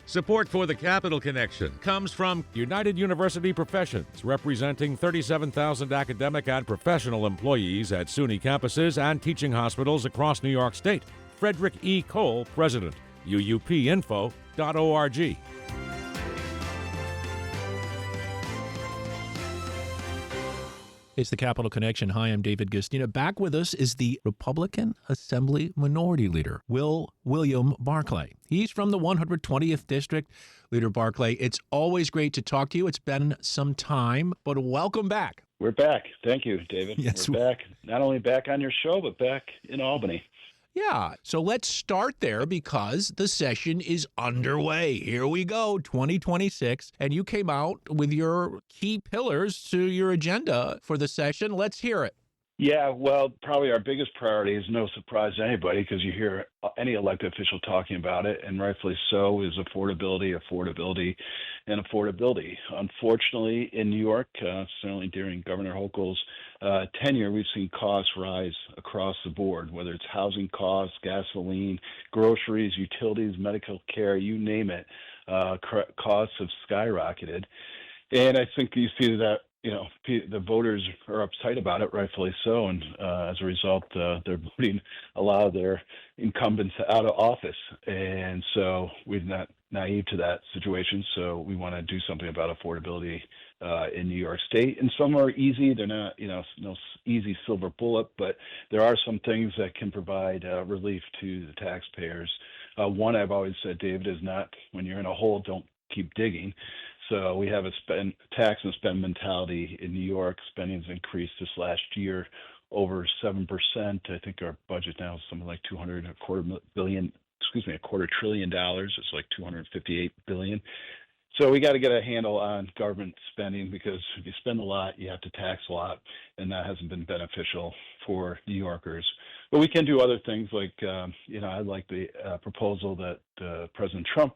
Support for the Capital Connection comes from United University Professions, representing 37,000 academic and professional employees at SUNY campuses and teaching hospitals across New York State. Frederick E. Cole, President, uupinfo.org. It's the Capital Connection. Hi, I'm David Gustina. Back with us is the Republican Assembly Minority Leader, William Barclay. He's from the 120th District. Leader Barclay, it's always great to talk to you. It's been some time, but welcome back. We're back. Thank you, David. Yes, we're back. Not only back on your show, but back in Albany. Yeah, so let's start there because the session is underway. Here we go, 2026, and you came out with your key pillars to your agenda for the session. Let's hear it. Yeah, well, probably our biggest priority is no surprise to anybody because you hear any elected official talking about it, and rightfully so, is affordability. Unfortunately, in New York, certainly during Governor Hochul's tenure, we've seen costs rise across the board, whether it's housing costs, gasoline, groceries, utilities, medical care, you name it. Costs have skyrocketed. And I think you see that the voters are upset about it, rightfully so, and as a result, they're voting a lot of their incumbents out of office. And so we're not naive to that situation, so we want to do something about affordability in New York State. And some are easy. They're not, no easy silver bullet, but there are some things that can provide relief to the taxpayers. One I've always said, David, is not when you're in a hole, don't keep digging. So we have a tax and spend mentality in New York. Spending's increased this last year over 7%. I think our budget now is something like $200, a quarter trillion dollars. It's like $258 billion. So we got to get a handle on government spending because if you spend a lot, you have to tax a lot, and that hasn't been beneficial for New Yorkers. But we can do other things like, I like the proposal that President Trump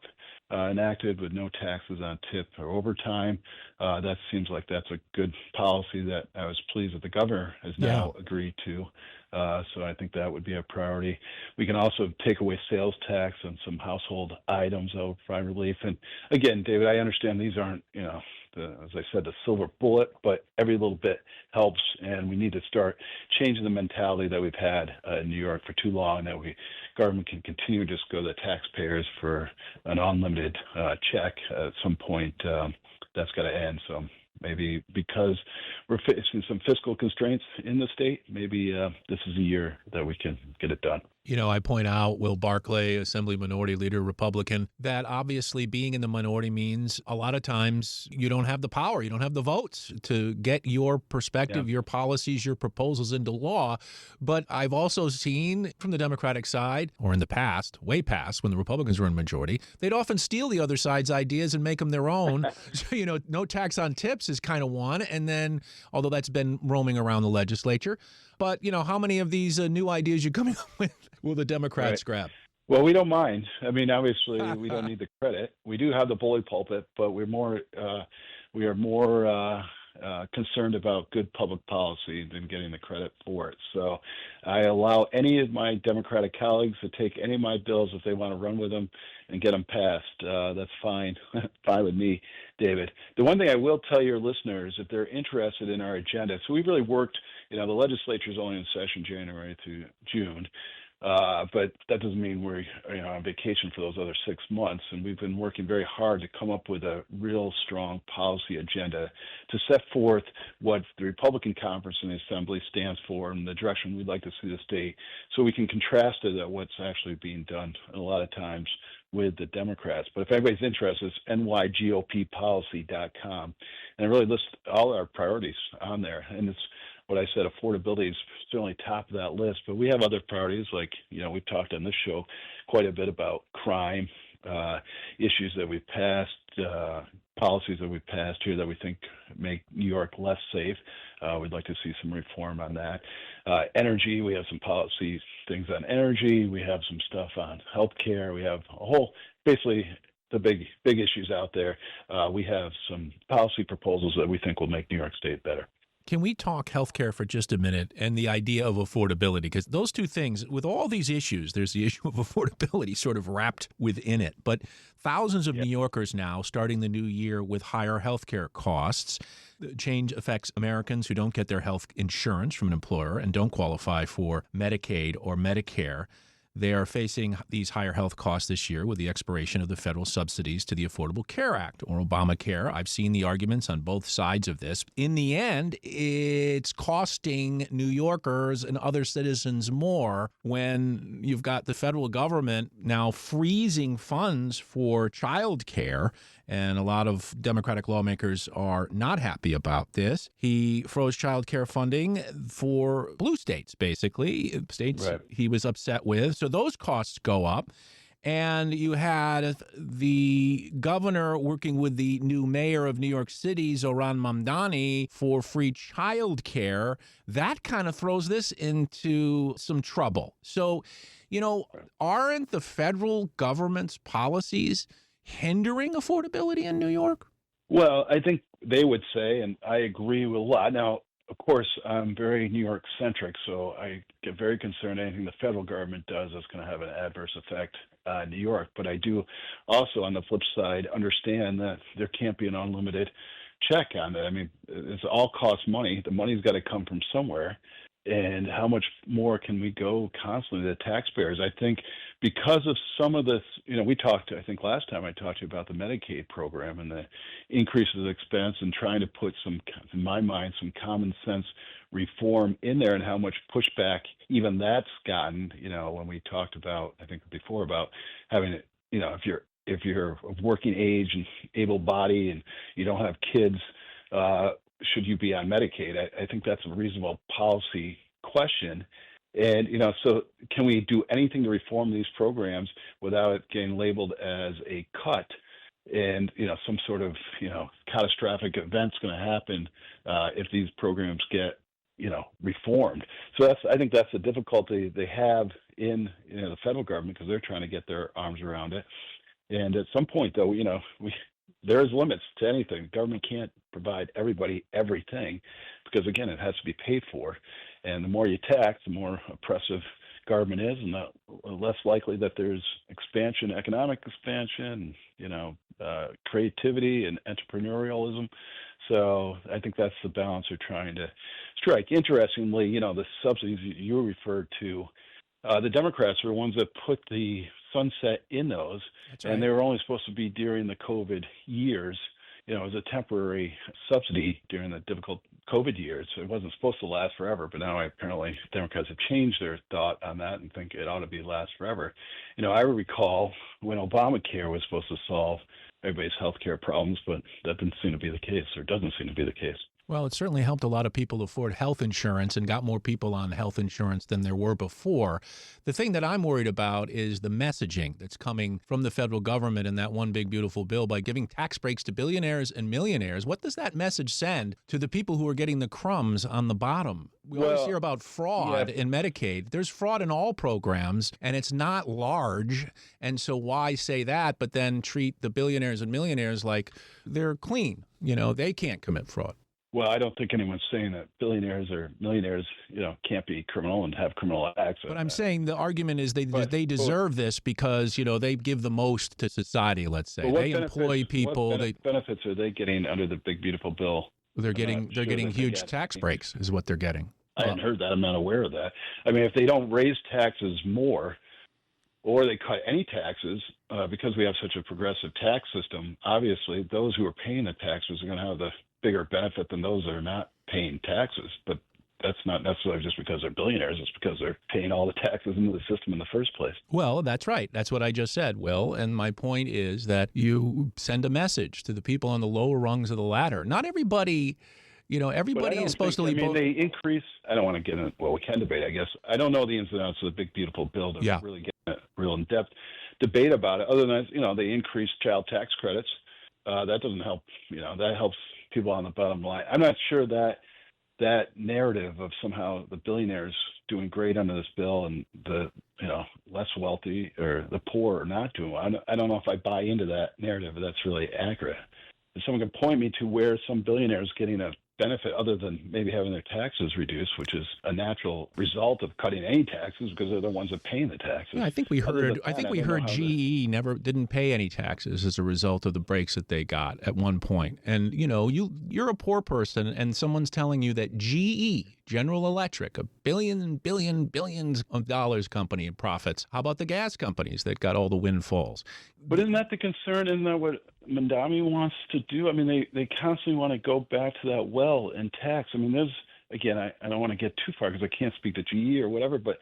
enacted with no taxes on tip or overtime. That seems like that's a good policy that I was pleased that the governor has now agreed to. So I think that would be a priority. We can also take away sales tax on some household items that would provide relief. And again, David, I understand these aren't, as I said, the silver bullet, but every little bit helps. And we need to start changing the mentality that we've had in New York for too long, that government can continue to just go to the taxpayers for an unlimited check. At some point, that's got to end. So maybe because we're facing some fiscal constraints in the state, maybe this is a year that we can get it done. I point out, Will Barclay, Assembly Minority Leader, Republican, that obviously being in the minority means a lot of times you don't have the power, you don't have the votes to get your perspective, your policies, your proposals into law. But I've also seen from the Democratic side, or in the past, way past, when the Republicans were in majority, they'd often steal the other side's ideas and make them their own. So, no tax on tips is kind of one. And then, although that's been roaming around the legislature, but, how many of these new ideas you're coming up with will the Democrats grab? Well, we don't mind. I mean, obviously, we don't need the credit. We do have the bully pulpit, but we are more concerned about good public policy than getting the credit for it. So I allow any of my Democratic colleagues to take any of my bills if they want to run with them and get them passed. That's fine. Fine with me, David. The one thing I will tell your listeners, if they're interested in our agenda, so we've really worked, the legislature is only in session January through June. But that doesn't mean we're on vacation for those other 6 months. And we've been working very hard to come up with a real strong policy agenda to set forth what the Republican conference in the Assembly stands for and the direction we'd like to see the state, so we can contrast it at what's actually being done a lot of times with the Democrats. But if anybody's interested, it's nygoppolicy.com. And it really lists all our priorities on there. And it's what I said, affordability is certainly top of that list, but we have other priorities like, we've talked on this show quite a bit about crime, issues that we've passed, policies that we've passed here that we think make New York less safe. We'd like to see some reform on that. Energy, we have some policy things on energy. We have some stuff on healthcare. We have a whole, basically, the big issues out there. We have some policy proposals that we think will make New York State better. Can we talk healthcare for just a minute and the idea of affordability? Because those two things, with all these issues, there's the issue of affordability sort of wrapped within it. But thousands of New Yorkers now starting the new year with higher healthcare costs. The change affects Americans who don't get their health insurance from an employer and don't qualify for Medicaid or Medicare. They are facing these higher health costs this year with the expiration of the federal subsidies to the Affordable Care Act, or Obamacare. I've seen the arguments on both sides of this. In the end, it's costing New Yorkers and other citizens more when you've got the federal government now freezing funds for child care. And a lot of Democratic lawmakers are not happy about this. He froze child care funding for blue states, basically, states he was upset with. So those costs go up. And you had the governor working with the new mayor of New York City, Zohran Mamdani, for free child care. That kind of throws this into some trouble. So, aren't the federal government's policies hindering affordability in New York? Well, I think they would say, and I agree with a lot. Now, of course, I'm very New York centric, so I get very concerned anything the federal government does is going to have an adverse effect on New York. But I do also, on the flip side, understand that there can't be an unlimited check on it. I mean, it's all costs money. The money's got to come from somewhere. And how much more can we go constantly to the taxpayers? I think because of some of this, we talked, I think last time I talked to you about the Medicaid program and the increases of expense and trying to put some, in my mind, some common sense reform in there and how much pushback even that's gotten, when we talked about, I think before about having it, if you're of working age and able body and you don't have kids, should you be on Medicaid? I think that's a reasonable policy question. And, so can we do anything to reform these programs without it getting labeled as a cut? And, some sort of, catastrophic event's going to happen if these programs get, reformed. So I think that's the difficulty they have in the federal government because they're trying to get their arms around it. And at some point, though, there is limits to anything. The government can't provide everybody everything because, again, it has to be paid for. And the more you tax, the more oppressive government is, and the less likely that there's expansion, economic expansion, creativity and entrepreneurialism. So I think that's the balance they're trying to strike. Interestingly, the subsidies you referred to, the Democrats were the ones that put the sunset in those, and they were only supposed to be during the COVID years. As a temporary subsidy during the difficult COVID years. So it wasn't supposed to last forever, but now apparently Democrats have changed their thought on that and think it ought to last forever. I recall when Obamacare was supposed to solve everybody's health care problems, but that didn't seem to be the case, or doesn't seem to be the case. Well, it certainly helped a lot of people afford health insurance and got more people on health insurance than there were before. The thing that I'm worried about is the messaging that's coming from the federal government in that one big, beautiful bill by giving tax breaks to billionaires and millionaires. What does that message send to the people who are getting the crumbs on the bottom? We always hear about fraud in Medicaid. There's fraud in all programs, and it's not large. And so why say that, but then treat the billionaires and millionaires like they're clean? They can't commit fraud. Well, I don't think anyone's saying that billionaires or millionaires, can't be criminal and have criminal acts. But I'm saying the argument is they deserve this because, they give the most to society, let's say. They employ people. What benefits are they getting under the big, beautiful bill? They're getting huge tax breaks is what they're getting. I hadn't heard that. I'm not aware of that. I mean, if they don't raise taxes more or they cut any taxes, because we have such a progressive tax system, obviously those who are paying the taxes are going to have the bigger benefit than those that are not paying taxes. But that's not necessarily just because they're billionaires. It's because they're paying all the taxes into the system in the first place. Well, that's right. That's what I just said, Will. And my point is that you send a message to the people on the lower rungs of the ladder. Not everybody, everybody is supposed to leave. They increase. I don't want to get in. Well, we can debate, I guess. I don't know the ins and outs of the big, beautiful bill to really get a real in-depth debate about it. Other than, they increase child tax credits. That doesn't help. That helps people on the bottom line. I'm not sure that narrative of somehow the billionaires doing great under this bill and the less wealthy or the poor are not doing well. I don't know if I buy into that narrative, but that's really accurate. If someone can point me to where some billionaire is getting a benefit other than maybe having their taxes reduced, which is a natural result of cutting any taxes because they're the ones that pay the taxes. Yeah, I think we Other than heard. I that, think I we don't know heard how GE never didn't pay any taxes as a result of the breaks that they got at one point. And you're a poor person, and someone's telling you that GE, General Electric, a billions of dollars company in profits. How about the gas companies that got all the windfalls? But isn't that the concern? Isn't that what Mamdani wants to do? I mean, they constantly want to go back to that well and tax. I mean, again, I don't want to get too far because I can't speak to GE or whatever, but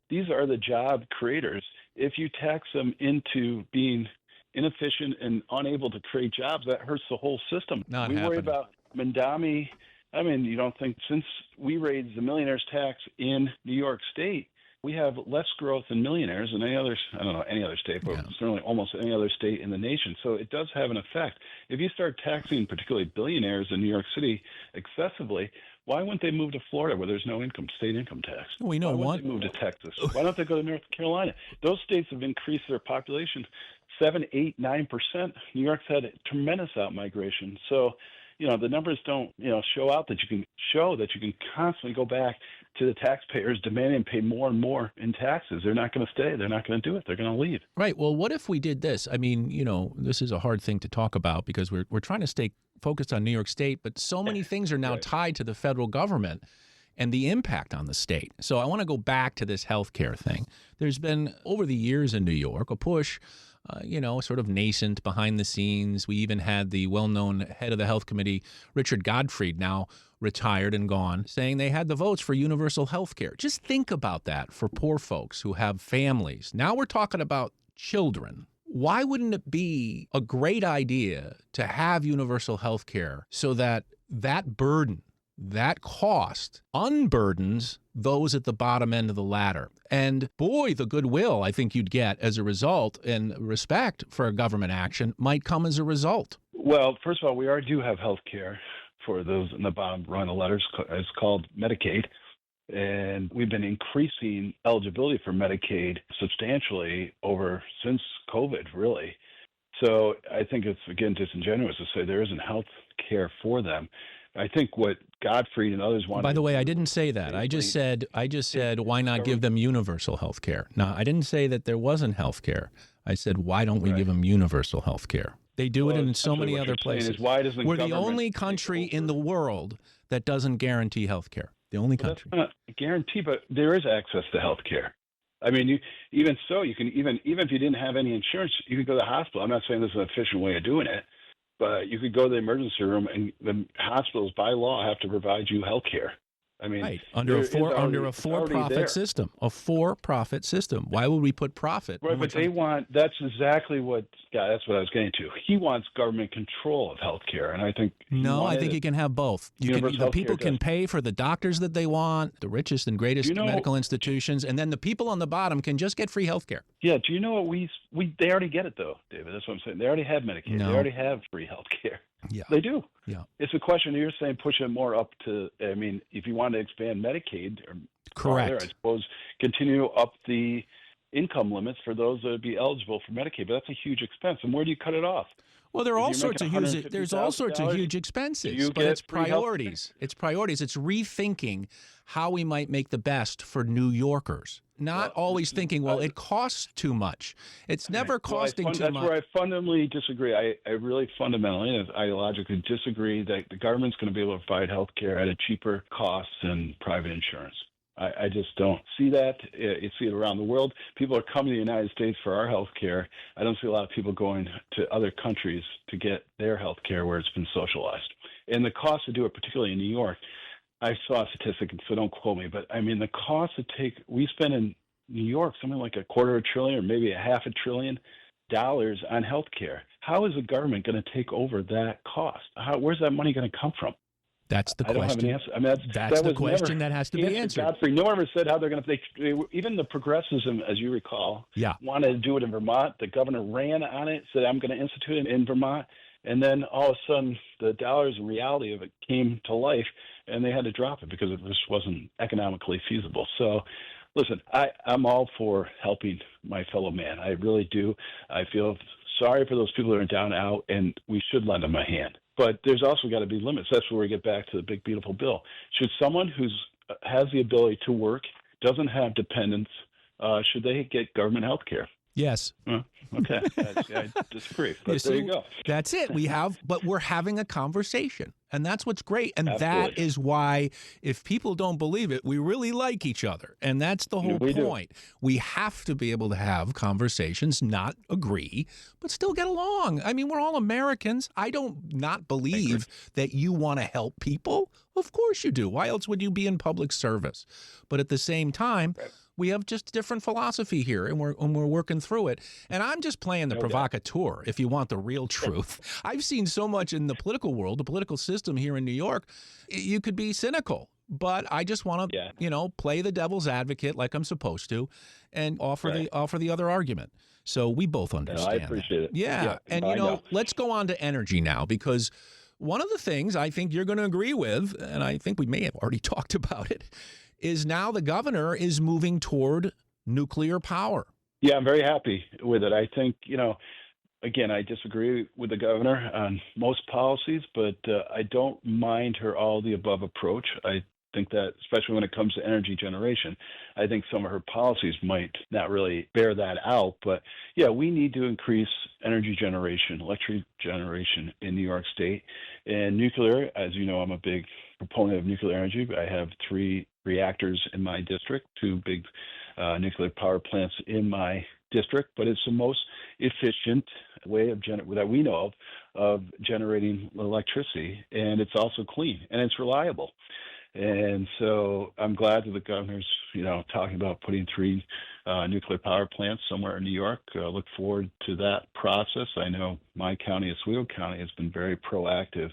these are the job creators. If you tax them into being inefficient and unable to create jobs, that hurts the whole system. Not we worry happening. about Mamdani. I mean, you don't think since we raised the millionaires tax in New York State, we have less growth in millionaires than any other state, but certainly almost any other state in the nation. So it does have an effect. If you start taxing particularly billionaires in New York City excessively, why wouldn't they move to Florida where there's no state income tax? We know why one. wouldn't they move to Texas? Why don't they go to North Carolina? Those states have increased their population 7, 8, 9%. New York's had a tremendous outmigration. So, the numbers don't, show out that you can constantly go back to the taxpayers demanding and pay more and more in taxes. They're not going to stay. They're not going to do it. They're going to leave. Right. Well, what if we did this? I mean, this is a hard thing to talk about because we're trying to stay focused on New York State, but so many things are now tied to the federal government and the impact on the state. So I want to go back to this healthcare thing. There's been, over the years in New York, a push, sort of nascent behind the scenes. We even had the well-known head of the health committee, Richard Gottfried, now retired and gone, saying they had the votes for universal health care. Just think about that for poor folks who have families. Now we're talking about children. Why wouldn't it be a great idea to have universal health care so that burden, that cost unburdens those at the bottom end of the ladder? And boy, the goodwill I think you'd get as a result and respect for a government action might come as a result. Well, first of all, we already do have health care for those in the bottom rung of the letters. It's called Medicaid. And we've been increasing eligibility for Medicaid substantially since COVID, really. So I think it's, again, disingenuous to say there isn't health care for them. I think what Gottfried and others want. By the way, I didn't say that. I just said, why not give them universal health care? Now, I didn't say that there wasn't health care. I said, why don't we give them universal health care? They do it in so many other places. We're the only country in the world that doesn't guarantee health care. The only country. That's not a guarantee, but there is access to health care. I mean, you can even if you didn't have any insurance, you could go to the hospital. I'm not saying this is an efficient way of doing it, but you could go to the emergency room, and the hospitals by law have to provide you health care. I mean, right, under a for-profit system, a for-profit system. Why would we put profit? Right, but that's exactly what, that's what I was getting to. He wants government control of healthcare, and I think I think you can have both. The people can pay for the doctors that they want, the richest and greatest medical institutions, and then the people on the bottom can just get free healthcare. Yeah, do you know what they already get it though, David? That's what I'm saying. They already have Medicaid. No. They already have free healthcare. Yeah, they do. Yeah, it's a question. You're saying push it more up to. I mean, if you want to expand Medicaid, correct. I suppose continue up the income limits for those that would be eligible for Medicaid, but that's a huge expense. And where do you cut it off? Well, there are all sorts of huge. There's all sorts of huge expenses, but it's priorities. It's priorities. It's rethinking how we might make the best for New Yorkers. Not always thinking, well, it costs too much. It's never costing too much. That's where I fundamentally disagree. I really fundamentally and ideologically disagree that the government's going to be able to provide health care at a cheaper cost than private insurance. I just don't see that. You see it around the world. People are coming to the United States for our health care. I don't see a lot of people going to other countries to get their health care where it's been socialized. And the cost to do it, particularly in New York, I saw a statistic, so don't quote me, but I mean the cost we spend in New York something like $250 billion or maybe $500 billion on health care. How is the government going to take over that cost? Where's that money going to come from? That's the question. I don't have an answer. I mean, that's the question that has to be answered. Godfrey, no one ever said how they're going to. Even the progressives, as you recall, wanted to do it in Vermont. The governor ran on it, said, "I'm going to institute it in Vermont," and then all of a sudden, the dollars and reality of it came to life, and they had to drop it because it just wasn't economically feasible. So, listen, I'm all for helping my fellow man. I really do. I feel sorry for those people that are down and out, and we should lend them a hand. But there's also got to be limits. That's where we get back to the big, beautiful bill. Should someone who has the ability to work, doesn't have dependents, should they get government health care? Yes. Okay. I disagree. But there you go. That's it. But we're having a conversation. And that's what's great. And Absolutely. that is why, if people don't believe it, we really like each other. And that's the whole point. We have to be able to have conversations, not agree, but still get along. I mean, we're all Americans. I don't not believe that you want to help people. Of course you do. Why else would you be in public service? But at the same time, we have just different philosophy here, and we're working through it. And I'm just playing the provocateur, if you want the real truth. I've seen so much in the political world, the political system here in New York. You could be cynical, but I just want to, play the devil's advocate like I'm supposed to, and offer the other argument. So we both understand. I appreciate it. Yeah. And let's go on to energy now, because one of the things I think you're going to agree with, and I think we may have already talked about it, is now the governor is moving toward nuclear power. Yeah, I'm very happy with it. I think, again, I disagree with the governor on most policies, but I don't mind her all-the-above approach. I think that, especially when it comes to energy generation, I think some of her policies might not really bear that out. But, yeah, we need to increase energy generation, electric generation in New York State. And nuclear, as you know, I'm a big proponent of nuclear energy. I have 3 reactors in my district, 2 big nuclear power plants in my district, but it's the most efficient way that we know of generating electricity, and it's also clean and it's reliable. And so I'm glad that the governor's, talking about putting 3 nuclear power plants somewhere in New York. Look forward to that process. I know my county, Oswego County, has been very proactive,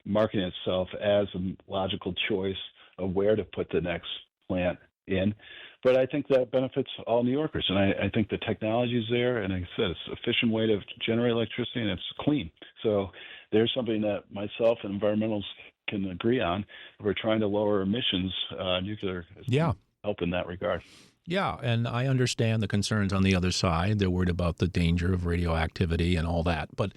marketing itself as a logical choice of where to put the next plant in. But I think that benefits all New Yorkers. And I think the technology is there. And like I said, it's an efficient way to generate electricity, and it's clean. So there's something that myself and environmentalists can agree on. If we're trying to lower emissions, nuclear is help in that regard. Yeah, and I understand the concerns on the other side. They're worried about the danger of radioactivity and all that. But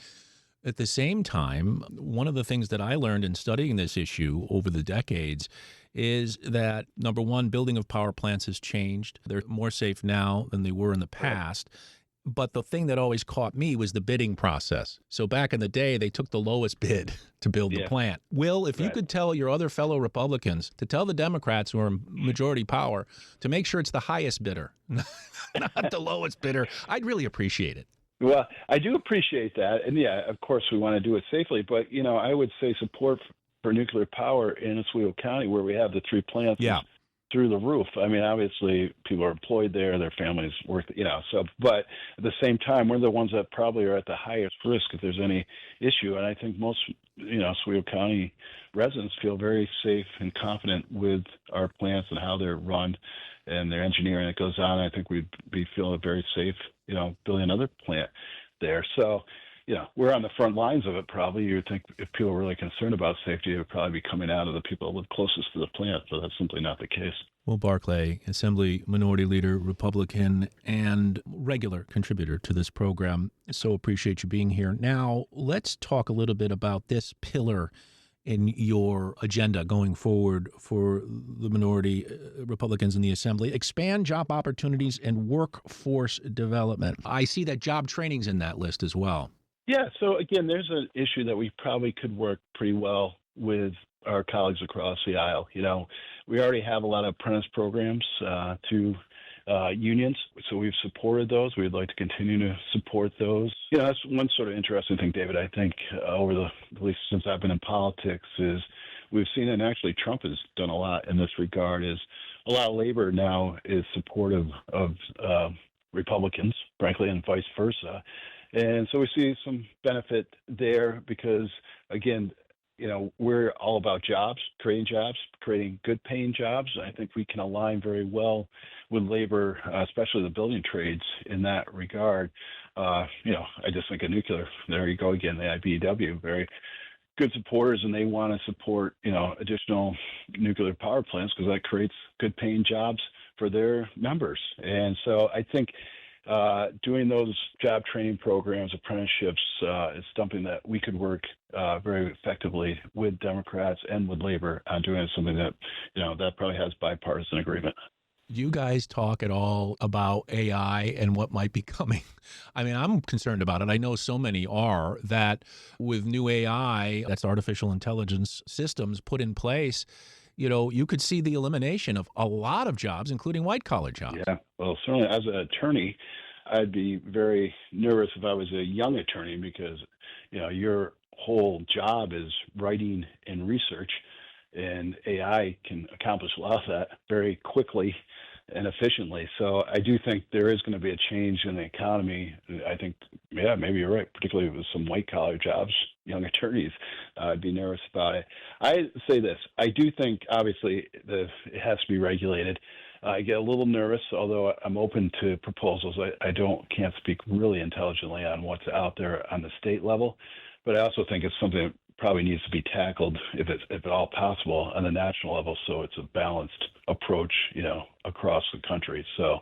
at the same time, one of the things that I learned in studying this issue over the decades is that, number one, building of power plants has changed. They're more safe now than they were in the past. But the thing that always caught me was the bidding process. So back in the day, they took the lowest bid to build the plant. Will, if you could tell your other fellow Republicans to tell the Democrats who are in majority power to make sure it's the highest bidder, not the lowest bidder, I'd really appreciate it. Well, I do appreciate that. And of course, we want to do it safely. But, I would say support for nuclear power in Oswego County, where we have the 3 plants, is through the roof. I mean, obviously, people are employed there, their families work, but at the same time, we're the ones that probably are at the highest risk if there's any issue. And I think most, Oswego County residents feel very safe and confident with our plants and how they're run and their engineering that goes on. I think we'd be feeling very safe, building another plant there. So, we're on the front lines of it probably. You would think if people were really concerned about safety, it would probably be coming out of the people that live closest to the plant, but that's simply not the case. Will Barclay, Assembly Minority Leader, Republican, and regular contributor to this program. So appreciate you being here. Now, let's talk a little bit about this pillar in your agenda going forward for the minority Republicans in the Assembly. Expand job opportunities and workforce development. I see that job training's in that list as well. Yeah, so again, there's an issue that we probably could work pretty well with our colleagues across the aisle. We already have a lot of apprentice programs to unions, so we've supported those. We'd like to continue to support those. That's one sort of interesting thing, David, I think, at least since I've been in politics, is we've seen, and actually Trump has done a lot in this regard, is a lot of labor now is supportive of Republicans, frankly, and vice versa. And so we see some benefit there because, again, we're all about jobs, creating good paying jobs. I think we can align very well with labor, especially the building trades in that regard. I just think of nuclear. There you go again, the IBEW, very good supporters, and they want to support, additional nuclear power plants because that creates good paying jobs for their members. And so I think doing those job training programs, apprenticeships, is something that we could work very effectively with Democrats and with labor on doing something that, that probably has bipartisan agreement. Do you guys talk at all about AI and what might be coming? I mean, I'm concerned about it. I know so many are, that with new AI, that's artificial intelligence systems put in place, you could see the elimination of a lot of jobs, including white-collar jobs. Yeah, well, certainly as an attorney, I'd be very nervous if I was a young attorney because, your whole job is writing and research, and AI can accomplish a lot of that very quickly and efficiently. So I do think there is going to be a change in the economy. I think, maybe you're right, particularly with some white-collar jobs, young attorneys. I'd be nervous about it. I say this. I do think, obviously, it has to be regulated. I get a little nervous, although I'm open to proposals. I can't speak really intelligently on what's out there on the state level, but I also think it's something that probably needs to be tackled, if at all possible, on the national level, so it's a balanced approach, across the country. So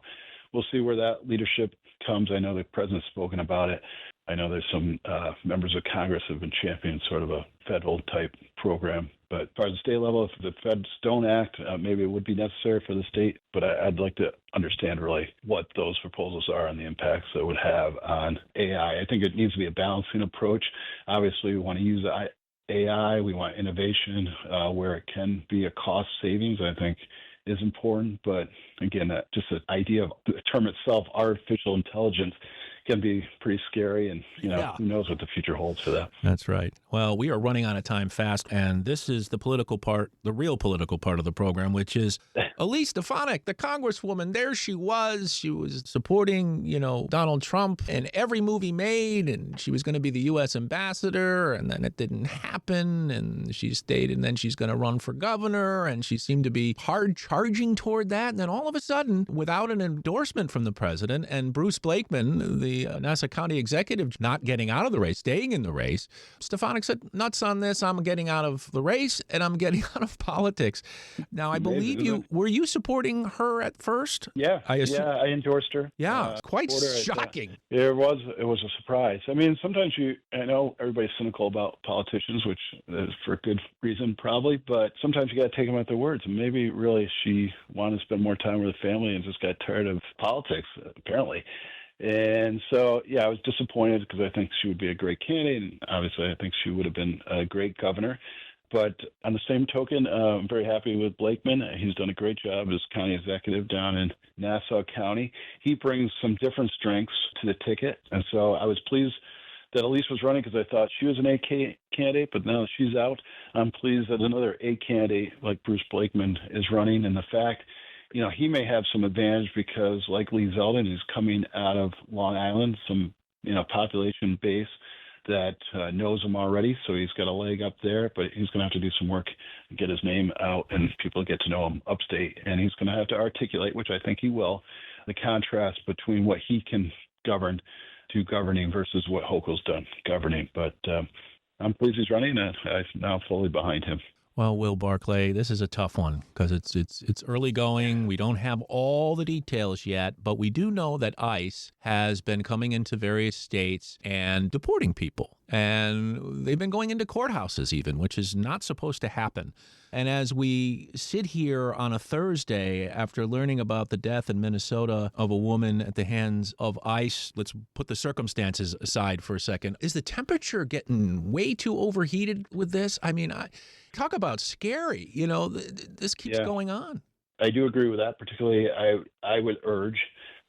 we'll see where that leadership comes. I know the president's spoken about it. I know there's some members of Congress have been championing sort of a federal type program. But as far as the state level, if the feds don't act, maybe it would be necessary for the state. But I'd like to understand really what those proposals are and the impacts that would have on AI. I think it needs to be a balancing approach. Obviously, we want to use AI. We want innovation where it can be a cost savings, I think, is important. But again, just the idea of the term itself, artificial intelligence, can be pretty scary, and who knows what the future holds for that. That's right. Well, we are running out of time fast, and this is the political part, the real political part of the program, which is Elise Stefanik, the Congresswoman. There she was. She was supporting, Donald Trump in every movie made, and she was going to be the U.S. ambassador, and then it didn't happen, and she stayed, and then she's going to run for governor, and she seemed to be hard charging toward that, and then all of a sudden, without an endorsement from the president, and Bruce Blakeman, the Nassau County executive, not getting out of the race, staying in the race, Stefanik said, nuts on this, I'm getting out of the race and I'm getting out of politics. Now, I believe were you supporting her at first? Yeah, I endorsed her. Yeah, quite shocking. It was a surprise. I mean, sometimes I know everybody's cynical about politicians, which is for good reason probably, but sometimes you got to take them at their words. And maybe really she wanted to spend more time with the family and just got tired of politics, apparently. And so, I was disappointed because I think she would be a great candidate. And obviously, I think she would have been a great governor. But on the same token, I'm very happy with Blakeman. He's done a great job as county executive down in Nassau County. He brings some different strengths to the ticket. And so I was pleased that Elise was running because I thought she was an A candidate, but now that she's out, I'm pleased that another A candidate like Bruce Blakeman is running. And the fact, he may have some advantage because, like Lee Zeldin, he's coming out of Long Island, some, population base that knows him already. So he's got a leg up there, but he's going to have to do some work and get his name out and people get to know him upstate. And he's going to have to articulate, which I think he will, the contrast between what he can govern to governing versus what Hochul's done governing. But I'm pleased he's running, and I'm now fully behind him. Well, Will Barclay, this is a tough one because it's early going. We don't have all the details yet, but we do know that ICE has been coming into various states and deporting people. And they've been going into courthouses even, which is not supposed to happen. And as we sit here on a Thursday after learning about the death in Minnesota of a woman at the hands of ICE, let's put the circumstances aside for a second. Is the temperature getting way too overheated with this? I mean, talk about scary. This keeps going on. I do agree with that. Particularly, I would urge,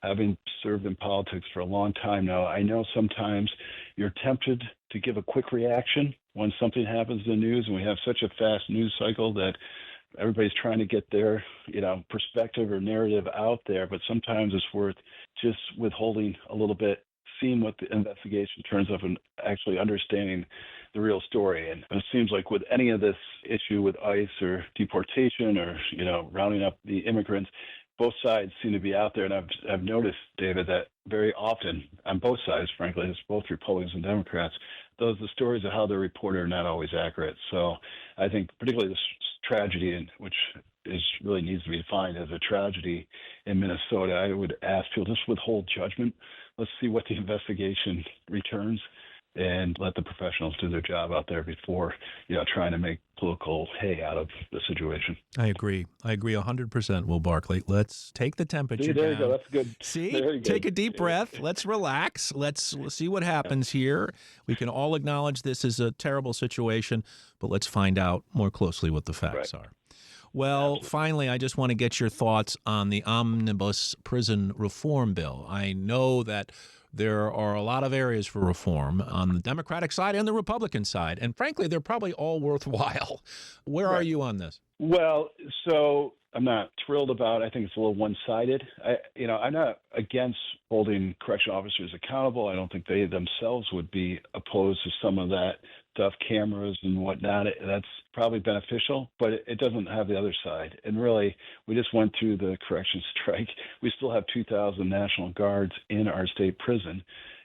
having served in politics for a long time now, I know sometimes you're tempted to give a quick reaction when something happens in the news, and we have such a fast news cycle that everybody's trying to get their, perspective or narrative out there. But sometimes it's worth just withholding a little bit, seeing what the investigation turns up, and actually understanding the real story. And it seems like with any of this issue with ICE or deportation or, rounding up the immigrants, both sides seem to be out there. And I've noticed, David, that very often on both sides, frankly, it's both Republicans and Democrats, the stories of how they're reported are not always accurate. So I think particularly this tragedy, in which really needs to be defined as a tragedy in Minnesota, I would ask people just withhold judgment. Let's see what the investigation returns, and let the professionals do their job out there before, trying to make political hay out of the situation. I agree 100%, Will Barclay. Let's take the temperature There down. you go. That's good. See, take a deep breath. Let's relax. Let's see what happens here. We can all acknowledge this is a terrible situation, but let's find out more closely what the facts are. Well, finally, I just want to get your thoughts on the omnibus prison reform bill. I know that there are a lot of areas for reform on the Democratic side and the Republican side, and frankly, they're probably all worthwhile. Where are you on this? Well, so I'm not thrilled about it. I think it's a little one-sided. I'm not against holding correctional officers accountable. I don't think they themselves would be opposed to some of that stuff, cameras and whatnot. That's probably beneficial, but it doesn't have the other side. And really, we just went through the corrections strike. We still have 2,000 National Guards in our state prison.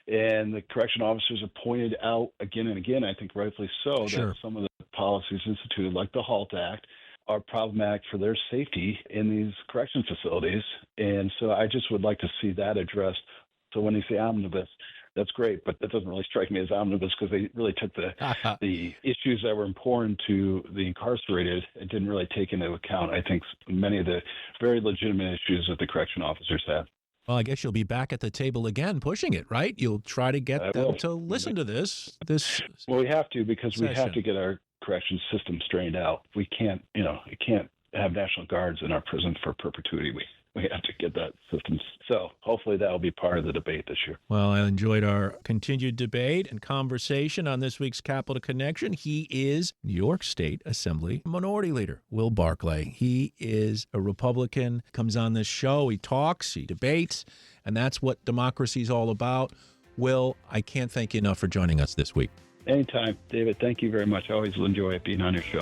And the correction officers have pointed out again and again, I think rightfully so, that some of the policies instituted, like the HALT Act, are problematic for their safety in these correction facilities. And so I just would like to see that addressed. So when you say omnibus, that's great, but that doesn't really strike me as omnibus, because they really took the issues that were important to the incarcerated and didn't really take into account, I think, many of the very legitimate issues that the correction officers have. Well, I guess you'll be back at the table again pushing it, right? You'll try to get them to listen to this. Well, we have to, because session. We have to get our correction system straightened out. We can't, you can't have National Guards in our prison for perpetuity. We have to get that system. So hopefully that will be part of the debate this year. Well, I enjoyed our continued debate and conversation on this week's Capitol Connection. He is New York State Assembly Minority Leader Will Barclay. He is a Republican, comes on this show, he talks, he debates, and that's what democracy is all about. Will, I can't thank you enough for joining us this week. Anytime, David. Thank you very much. I always enjoy being on your show.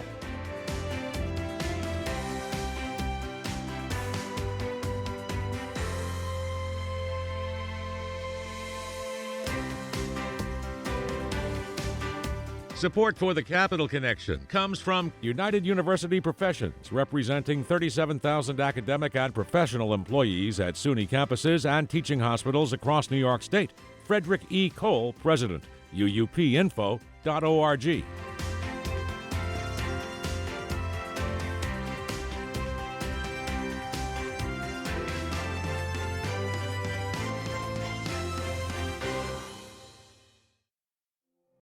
Support for the Capitol Connection comes from United University Professions, representing 37,000 academic and professional employees at SUNY campuses and teaching hospitals across New York State. Frederick E. Cole, President, uupinfo.org.